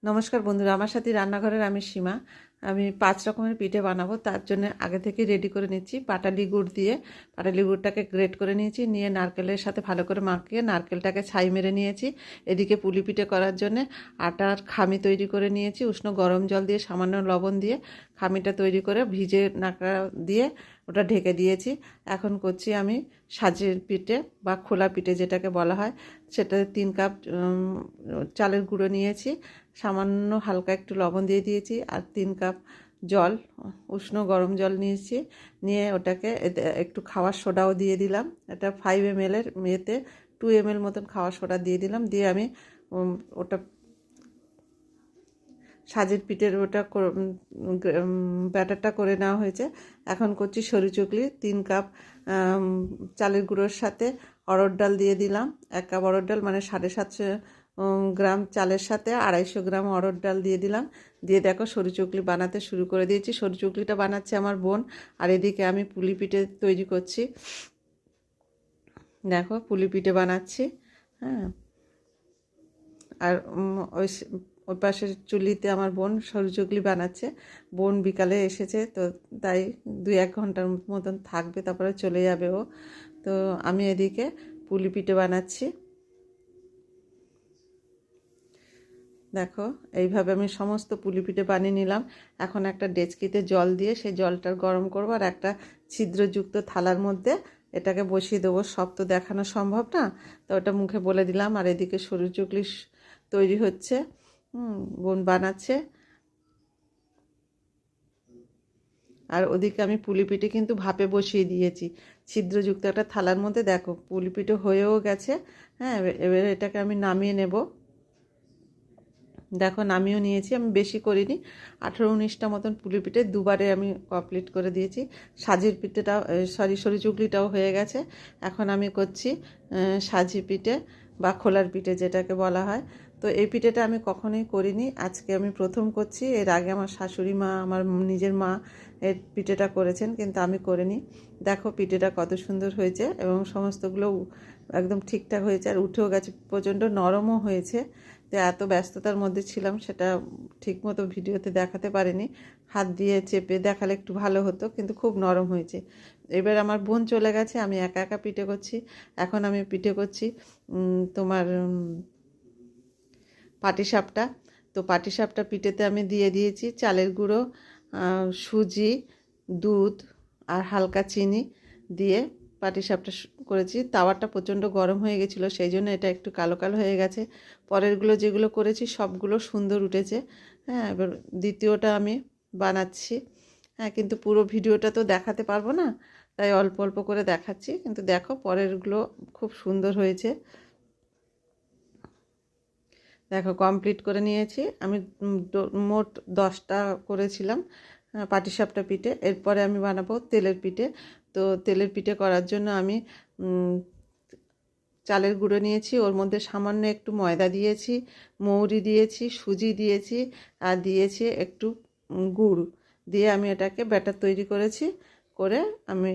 নমস্কার বন্ধুরা, আমার সাথে রান্নাঘরের আমি সীমা। আমি 5 রকমের পিঠে বানাবো, তার জন্য আগে থেকে রেডি করে নিচ্ছি। পাটালি গুড় দিয়ে পাটালি গুড়টাকে গ্রেট করে নিয়েছি, নিয়ে নারকেলের সাথে ভালো করে মাখিয়ে নারকেলটাকে ছাই মেরে নিয়েছি। এদিকে পুলি পিঠে করার জন্য আটার খামি তৈরি করে নিয়েছি। উষ্ণ গরম জল দিয়ে সামান্য লবণ দিয়ে খামিটা তৈরি করে ভিজে নাড়া দিয়ে ওটা ঢেকে দিয়েছি। এখন করছি আমি সাজের পিঠে বা খোলা পিঠে যেটাকে বলা হয়। সেটা 3 কাপ চালের গুঁড়ো নিয়েছি, সামান্য হালকা একটু লবণ দিয়ে দিয়েছি, আর 3 কাপ জল, উষ্ণ গরম জল নিয়েছি। নিয়ে ওটাকে একটু খাওয়ার সোডাও দিয়ে দিলাম। এটা 5 ml এর ইয়েতে 2 ml মতন খাওয়ার সোডা দিয়ে দিলাম। দিয়ে আমি ওটা সাজের পিঠের ওটা ব্যাটারটা করে নেওয়া হয়েছে। এখন করছি সরু চকলি। 3 কাপ চালের গুঁড়োর সাথে অড়হর ডাল দিয়ে দিলাম। 1 কাপ অড়হর ডাল মানে 750 গ্রাম চালের সাথে 250 গ্রাম অড়হর ডাল দিয়ে দিলাম। দিয়ে দেখো সরু চকলি বানাতে শুরু করে দিয়েছি। সরু চকলিটা বানাচ্ছে আমার বোন, আর এদিকে আমি পুলি পিঠে তৈরি করছি। দেখো পুলি পিঠে বানাচ্ছি। হ্যাঁ, আর ওই ওই পাশের চুলিতে আমার বোন সরু চকলি বানাচ্ছে। বোন বিকালে এসেছে, তো তাই 2-1 ঘন্টার মতন থাকবে, তারপরে চলে যাবে ও। তো আমি এদিকে পুলি পিঠে বানাচ্ছি। দেখো এইভাবে আমি সমস্ত পুলি পিঠে বানিয়ে নিলাম। এখন একটা ডেচকিতে জল দিয়ে সেই জলটা গরম করবো, আর একটা ছিদ্রযুক্ত থালার মধ্যে এটাকে বসিয়ে দেবো। সব তো দেখানো সম্ভব না, তো ওটা মুখে বলে দিলাম। আর এদিকে সরু চকলি তৈরি হচ্ছে, বোন বানাচ্ছে। আর ওদিকে আমি পুলি পিঠে কিন্তু ভাপে বসিয়ে দিয়েছি ছিদ্রযুক্ত একটা থালার মধ্যে। দেখো পুলি পিঠে হয়েও গেছে। হ্যাঁ, এবারে এটাকে আমি নামিয়ে নেব। দেখো নামিয়েও নিয়েছি, আমি বেশি করিনি। 18-19টা মতন পুলি পিঠে দুবারে আমি কমপ্লিট করে দিয়েছি। সাজির পিঠেটাও সরু চুগলিটাও হয়ে গেছে। এখন আমি করছি সাজি পিঠে বা খোলার পিঠে যেটাকে বলা হয়। তো এই পিঠেটা আমি কখনোই করিনি, আজকে আমি প্রথম করছি। এর আগে আমার শাশুড়ি মা, আমার নিজের মা এর পিঠেটা করেছেন, কিন্তু আমি করিনি। দেখো পিঠেটা কত সুন্দর হয়েছে এবং সমস্তগুলো একদম ঠিকঠাক হয়েছে, আর উঠেও গেছে, প্রচণ্ড নরমও হয়েছে। তো এত ব্যস্ততার মধ্যে ছিলাম, সেটা ঠিকমতো ভিডিওতে দেখাতে পারিনি। হাত দিয়ে চেপে দেখালে একটু ভালো হতো, কিন্তু খুব নরম হয়েছে। এবার আমার বোন চলে গেছে, আমি একা একা পিঠে করছি। এখন আমি পিঠে করছি তোমার পাটিসাপটা। তো পাটিসাপটা পিঠেতে আমি দিয়ে দিয়েছি চালের গুঁড়ো, সুজি, দুধ আর হালকা চিনি দিয়ে পাটিসাপটা করেছি। তাওয়াটা প্রচণ্ড গরম হয়ে গেছিলো, সেই জন্য এটা একটু কালো কালো হয়ে গেছে। পরেরগুলো যেগুলো করেছি সবগুলো সুন্দর উঠেছে। হ্যাঁ, এবার দ্বিতীয়টা আমি বানাচ্ছি। হ্যাঁ, কিন্তু পুরো ভিডিওটা তো দেখাতে পারবো না, তাই অল্প অল্প করে দেখাচ্ছি। কিন্তু দেখো পরেরগুলো খুব সুন্দর হয়েছে। দেখো কমপ্লিট করে নিয়েছি আমি। মোট 10টা করেছিলাম পাটিসাপটা পিঠে। এরপরে আমি বানাবো তেলের পিঠে। তো তেলের পিঠে করার জন্য আমি চালের গুঁড়ো নিয়েছি, ওর মধ্যে সামান্য একটু ময়দা দিয়েছি, মৌরি দিয়েছি, সুজি দিয়েছি, আর দিয়েছি একটু গুড় দিয়ে আমি এটাকে ব্যাটার তৈরি করেছি। করে আমি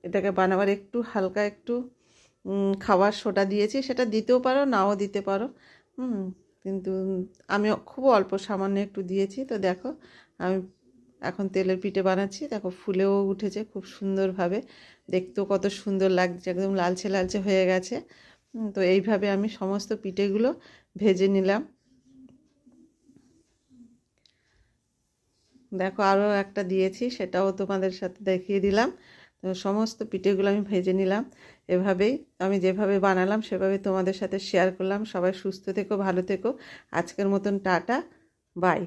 এটাকে বানাবার একটু হালকা একটু খাবার সোডা দিয়েছি, সেটা দিতেও পারো নাও দিতে পারো। কিন্তু আমি খুব অল্প সামান্য একটু দিয়েছি। তো দেখো আমি এখন তেলের পিঠে বানাচ্ছি। দেখো ফুলেও উঠেছে খুব সুন্দরভাবে, দেখতেও কত সুন্দর লাগছে, একদম লালচে লালচে হয়ে গেছে। তো এইভাবে আমি সমস্ত পিঠেগুলো ভেজে নিলাম। দেখো আরও একটা দিয়েছি, সেটাও তোমাদের সাথে দেখিয়ে দিলাম। তো সমস্ত পিঠেগুলো আমি ভেজে নিলাম। এভাবেই আমি যেভাবে বানালাম সেভাবে তোমাদের সাথে শেয়ার করলাম। সবাই সুস্থ থেকো, ভালো থেকো। আজকের মতন টাটা, বাই।